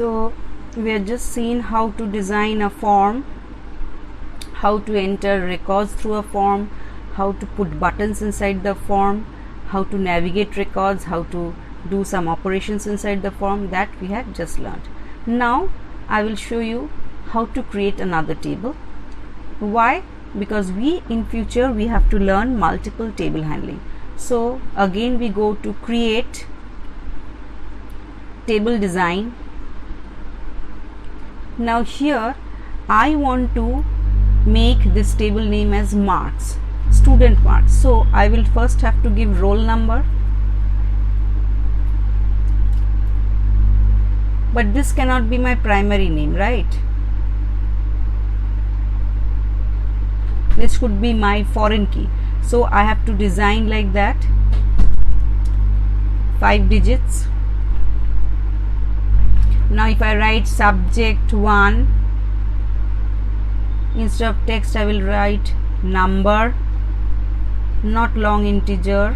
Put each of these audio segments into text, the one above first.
So we have just seen how to design a form, how to enter records through a form, how to put buttons inside the form, how to navigate records, how to do some operations inside the form. That we have just learned. Now I will show you how to create another table. Why? Because in future we have to learn multiple table handling. So again we go to create, table design. Now here I want to make this table name as marks, student marks. So I will first have to give roll number, but this cannot be my primary name, right? This could be my foreign key. So I have to design like that, 5 digits. Now if I write subject 1, instead of text I will write number, not long integer.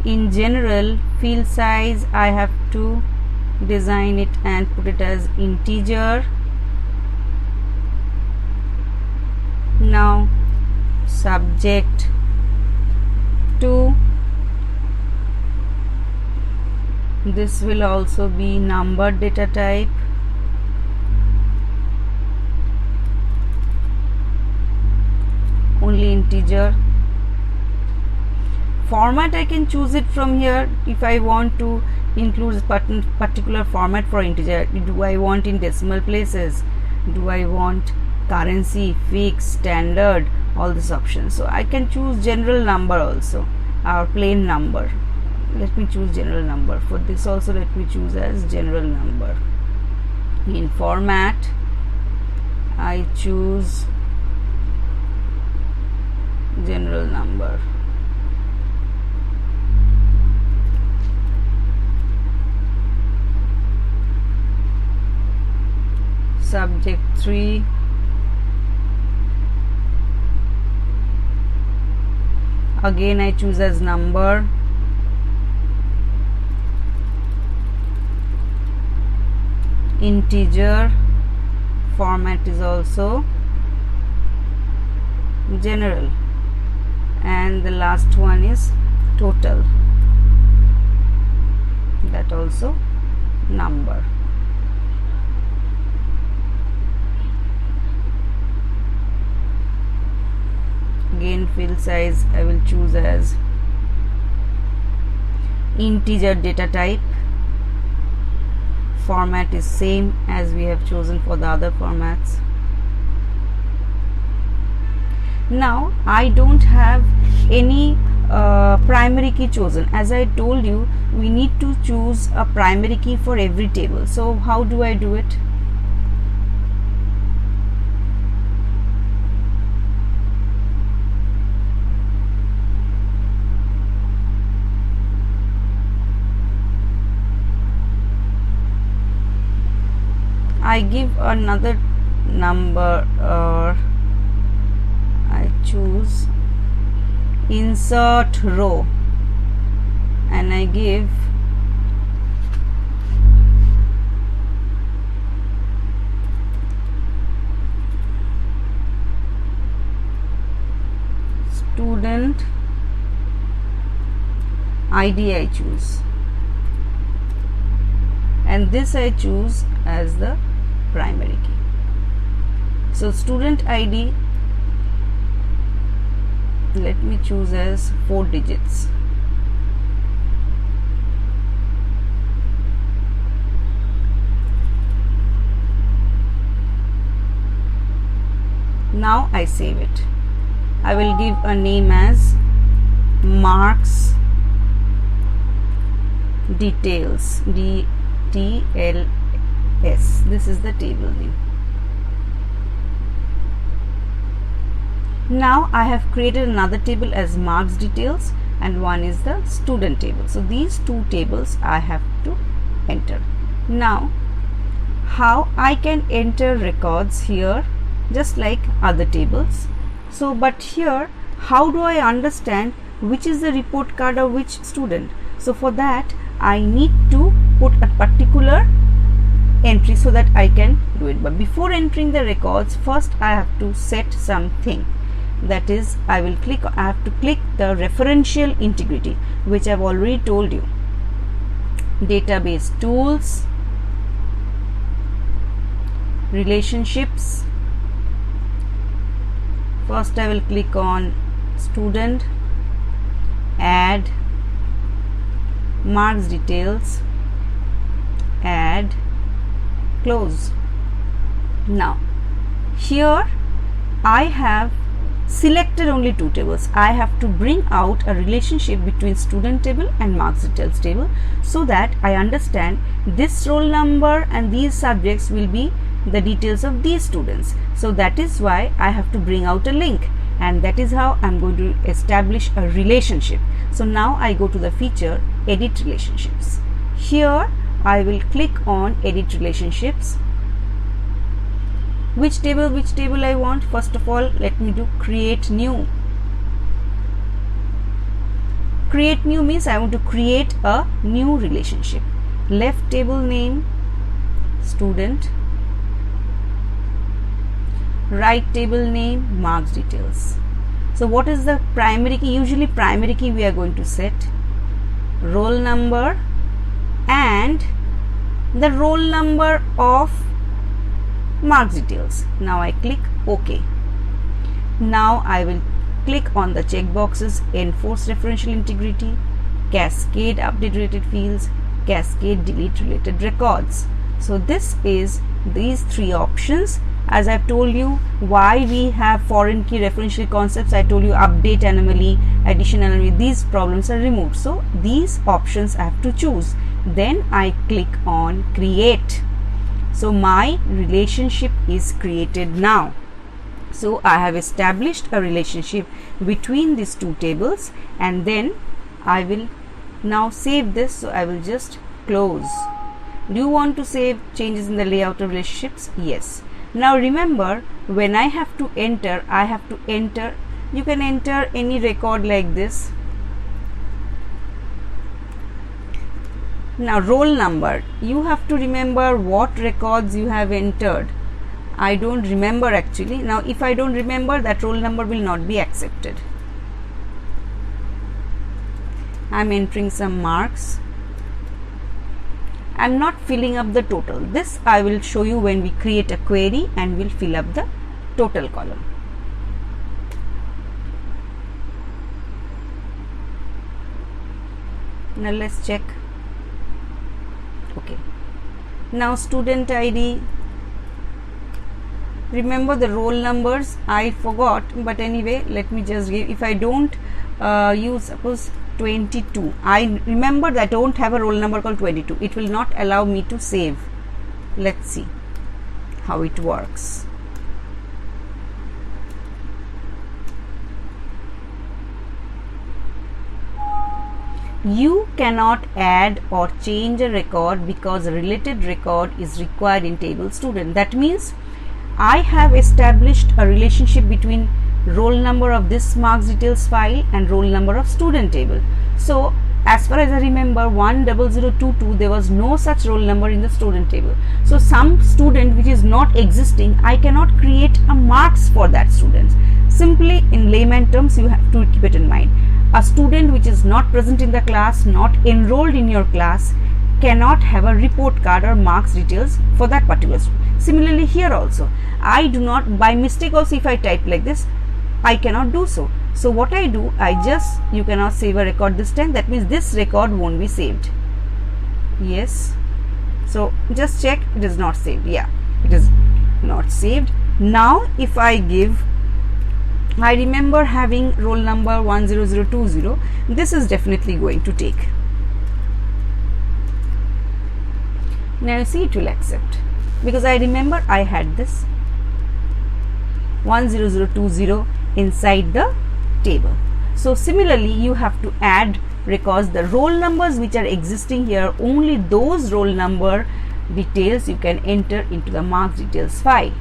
In general, field size I have to design it and put it as integer. Now subject 2, this will also be number data type. Only integer. Format I can choose it from here. If I want to include a particular format for integer, do I want in decimal places, do I want currency, fixed, standard, all these options. So I can choose general number also, or plain number. Let me choose general number. For this also let me choose as general number. In format I choose general number. Subject 3, again I choose as number. Integer, format is also general, and the last one is total, that also number. Again field size I will choose as integer data type. Format is same as we have chosen for the other formats. Now I don't have any primary key chosen. As I told you, we need to choose a primary key for every table. So how do I do it? I give another number, or I choose insert row and I give student ID. I choose, and this I choose as the primary key. So student ID, let me choose as 4 digits. Now I save it. I will give a name as marks details, DTLS. This is the table name. Now I have created another table as marks details, and one is the student table. So these two tables I have to enter. Now how I can enter records here just like other tables. So but here how do I understand which is the report card of which student? So for that I need to put a particular entry so that I can do it. But before entering the records, first I have to set something. That is, I have to click the referential integrity, which I have already told you. Database tools, relationships. First I will click on student, add, marks details, add, close. Now here I have selected only two tables. I have to bring out a relationship between student table and marks details table, so that I understand this roll number and these subjects will be the details of these students. So that is why I have to bring out a link, and that is how I am going to establish a relationship. So now I go to the feature edit relationships. Here I will click on edit relationships. Which table I want? First of all, let me do create new. Create new means I want to create a new relationship. Left table name student, right table name marks details. So what is the primary key? Usually primary key we are going to set roll number and the roll number of marks details. Now I click OK. Now I will click on the checkboxes enforce referential integrity, cascade update related fields, cascade delete related records. So this is these three options. As I've told you why we have foreign key referential concepts, I told you update anomaly, addition anomaly, these problems are removed. So these options I have to choose. Then I click on create. So my relationship is created now. So I have established a relationship between these two tables, and then I will now save this. So I will just close. Do you want to save changes in the layout of relationships? Yes. Now remember, when I have to enter, you can enter any record like this. Now roll number, you have to remember what records you have entered. I don't remember actually. Now if I don't remember, that roll number will not be accepted. I am entering some marks. I am not filling up the total. This I will show you when we create a query and we'll fill up the total column. Now let's check. Okay. Now student ID. Remember the roll numbers. I forgot, but anyway, let me just give. If I don't use, suppose 22. I remember that I don't have a roll number called 22. It will not allow me to save. Let's see how it works. You cannot add or change a record because a related record is required in table student. That means I have established a relationship between roll number of this marks details file and roll number of student table. So as far as I remember, 10022, there was no such roll number in the student table. So some student which is not existing, I cannot create a marks for that student. Simply in layman terms, you have to keep it in mind. A student which is not present in the class, not enrolled in your class, cannot have a report card or marks details for that particular student. Similarly here also, I do not, by mistake also if I type like this, I cannot do so. So what I do, you cannot save a record this time. That means this record won't be saved. Yes. So just check, it is not saved. Yeah, it is not saved. Now if I give, I remember having roll number 10020, this is definitely going to take. Now you see, it will accept because I remember I had this 10020 inside the table. So similarly, you have to add records. The roll numbers which are existing here, only those roll number details you can enter into the marks details file.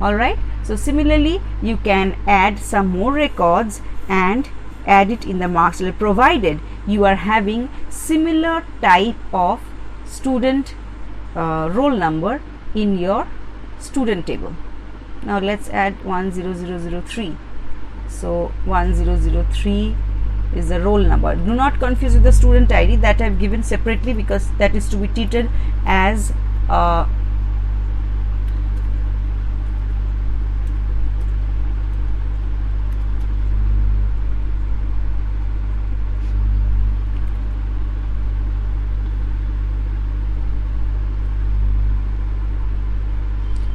Alright. So similarly, you can add some more records and add it in the marks detail, provided you are having similar type of student roll number in your student table. Now let's add 10003. So 1003 is the roll number. Do not confuse with the student ID that I have given separately, because that is to be treated as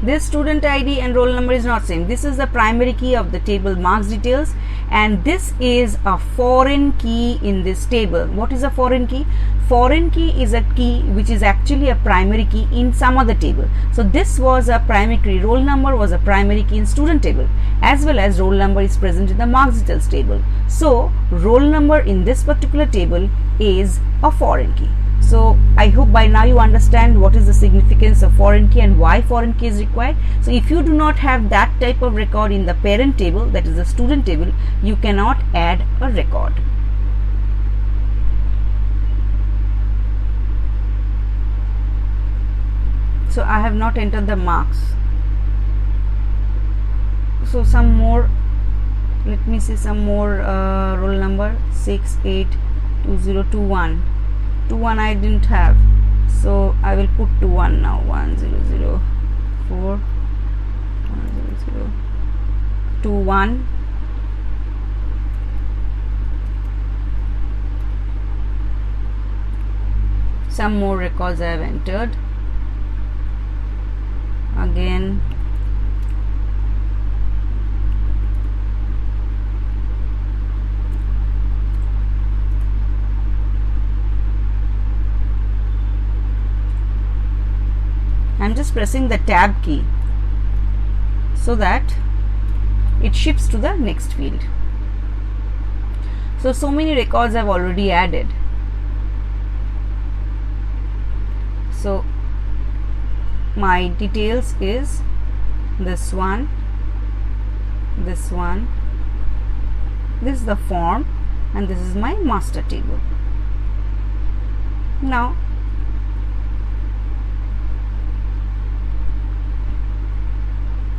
this student ID and roll number is not same. This is the primary key of the table marks details, and this is a foreign key in this table. What is a foreign key? Foreign key is a key which is actually a primary key in some other table. So this was a primary key. Roll number was a primary key in student table, as well as roll number is present in the marks details table. So roll number in this particular table is a foreign key. So I hope by now you understand what is the significance of foreign key and why foreign key is required. So if you do not have that type of record in the parent table, that is the student table, you cannot add a record. So I have not entered the marks. So some more, let me see some more roll number 682021. 21 I didn't have, so I will put 21 now. 1004 1021. Some more records I have entered. Again I am just pressing the tab key so that it shifts to the next field. So many records I have already added. So my details is this one, this one, this is the form, and this is my master table. Now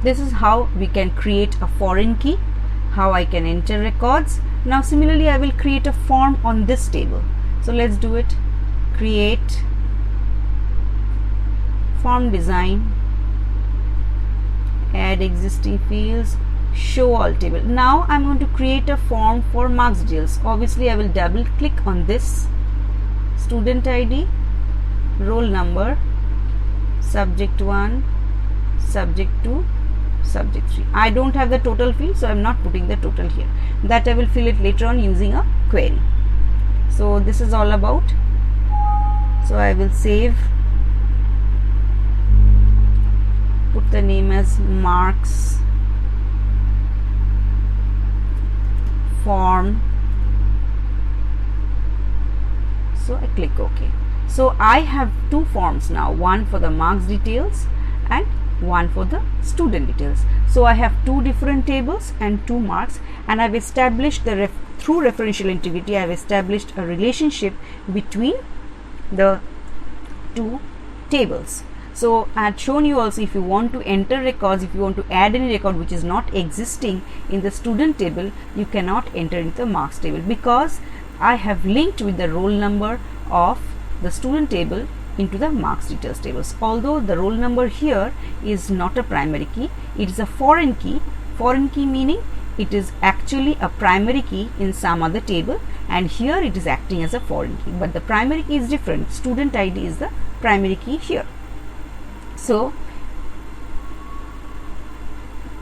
this is how we can create a foreign key, how I can enter records. Now similarly I will create a form on this table. So let's do it. Create form design, add existing fields, show all table. Now I'm going to create a form for marks details. Obviously I will double click on this student ID, roll number, subject 1, subject 2, subject 3. I don't have the total field, so I am not putting the total here. That I will fill it later on using a query. So this is all about. So I will save, put the name as marks form. So I click OK. So I have two forms now, one for the marks details and one for the student details. So I have two different tables and two marks, and I've established the through referential integrity, I've established a relationship between the two tables. So I had shown you also, if you want to enter records, if you want to add any record which is not existing in the student table, you cannot enter into the marks table, because I have linked with the roll number of the student table into the marks details tables. Although the roll number here is not a primary key, it is a foreign key. Foreign key meaning it is actually a primary key in some other table, and here it is acting as a foreign key, but the primary key is different. Student ID is the primary key here. So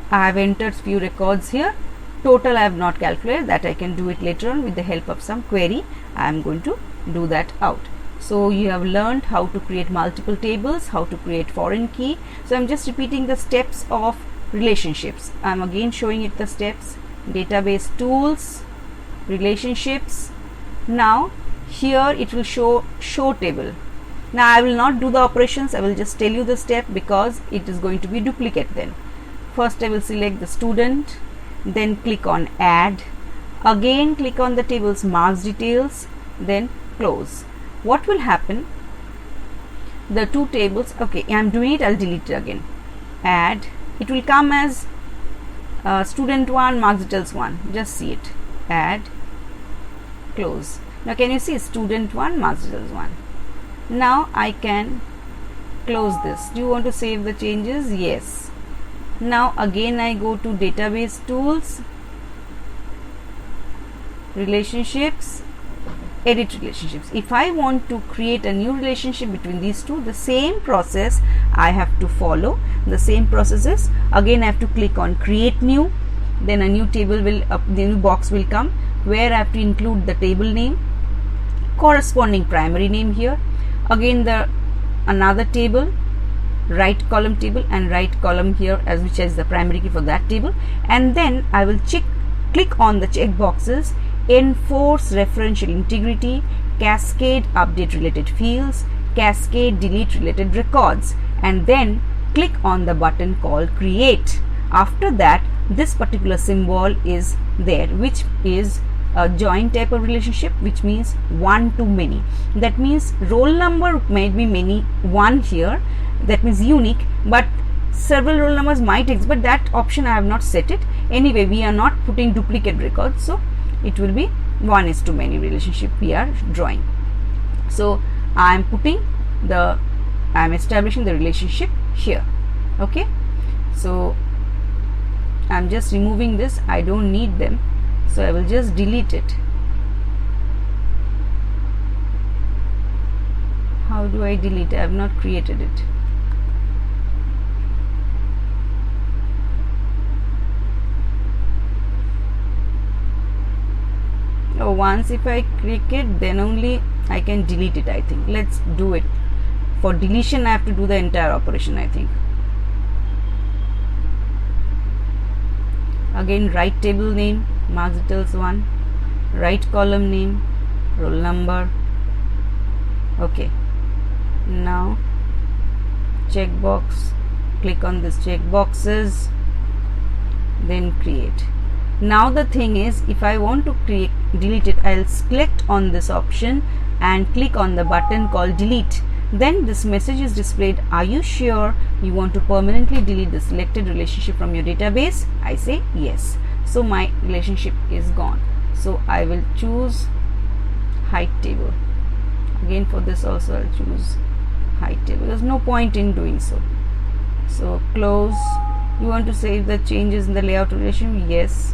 I have entered few records here. Total I have not calculated, that I can do it later on with the help of some query. I am going to do that out. So you have learned how to create multiple tables, how to create foreign key. So I am just repeating the steps of relationships. I am again showing it the steps. Database tools, relationships. Now here it will show table. Now I will not do the operations, I will just tell you the step, because it is going to be duplicate then. First I will select the student, then click on add, again click on the table's marks details, then close. What will happen? the two tables. Okay, I'm doing it, I'll delete it again. Add, it will come as student 1, marks details 1. Just see it. Add, close. Now can you see student 1, marks details 1. Now I can close this. Do you want to save the changes? Yes. Now again I go to database tools, relationships, edit relationships. If I want to create a new relationship between these two, the same process I have to follow. The same process is, again I have to click on create new, then a new table will the new box will come where I have to include the table name, corresponding primary name here, again the another table, right column table and right column here as which is the primary key for that table, and then I will click on the check boxes, enforce referential integrity, cascade update related fields, cascade delete related records, and then click on the button called create. After that, this particular symbol is there, which is a join type of relationship, which means one to many. That means roll number may be many, one here, that means unique, but several roll numbers might exist, but that option I have not set it. Anyway, we are not putting duplicate records, so it will be 1:many relationship we are drawing. So I am establishing the relationship here. Okay, so I am just removing this, I don't need them, so I will just delete it. How do I delete? I have not created it. Oh, once if I click it, then only I can delete it, I think. Let's do it. For deletion I have to do the entire operation, I think. Again, right table name, marks details 1, right column name, roll number. Okay, now checkbox, click on this check boxes, then create. Now the thing is, if I want to delete it, I'll select on this option and click on the button called delete. Then this message is displayed, are you sure you want to permanently delete the selected relationship from your database? I say yes. So my relationship is gone. So I will choose height table. Again for this also I'll choose height table. There's no point in doing so. So close. You want to save the changes in the layout relation? Yes.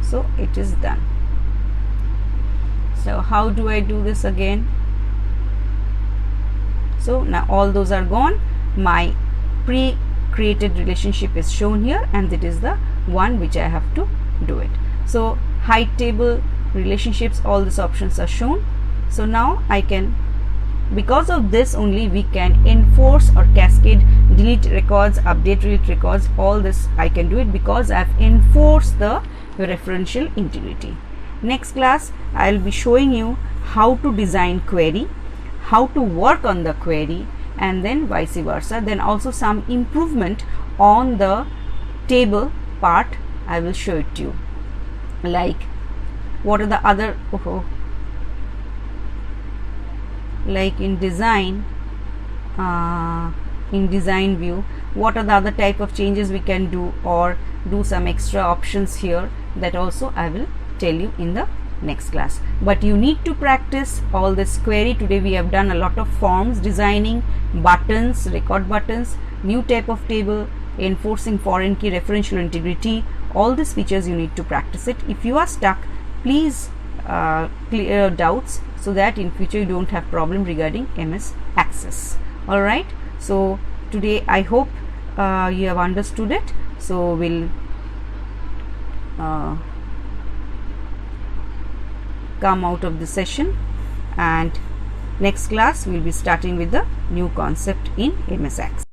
So it is done. So how do I do this again? So now all those are gone. My pre-created relationship is shown here, and it is the one which I have to do it. So height table, relationships, all these options are shown. So now I can, because of this only we can enforce or cascade delete records, update delete records, all this I can do it because I have enforced the referential integrity. Next class I will be showing you how to design query, how to work on the query, and then vice versa. Then also some improvement on the table part I will show it to you, like what are the other like in design view, what are the other type of changes we can do, or do some extra options here, that also I will tell you in the next class. But you need to practice all this query. Today we have done a lot of forms designing, buttons, record buttons, new type of table, enforcing foreign key, referential integrity. All these features you need to practice it. If you are stuck, please clear doubts so that in future you don't have problem regarding MS Access. Alright, so today I hope you have understood it. So we'll come out of the session, and next class we'll be starting with the new concept in MS Access.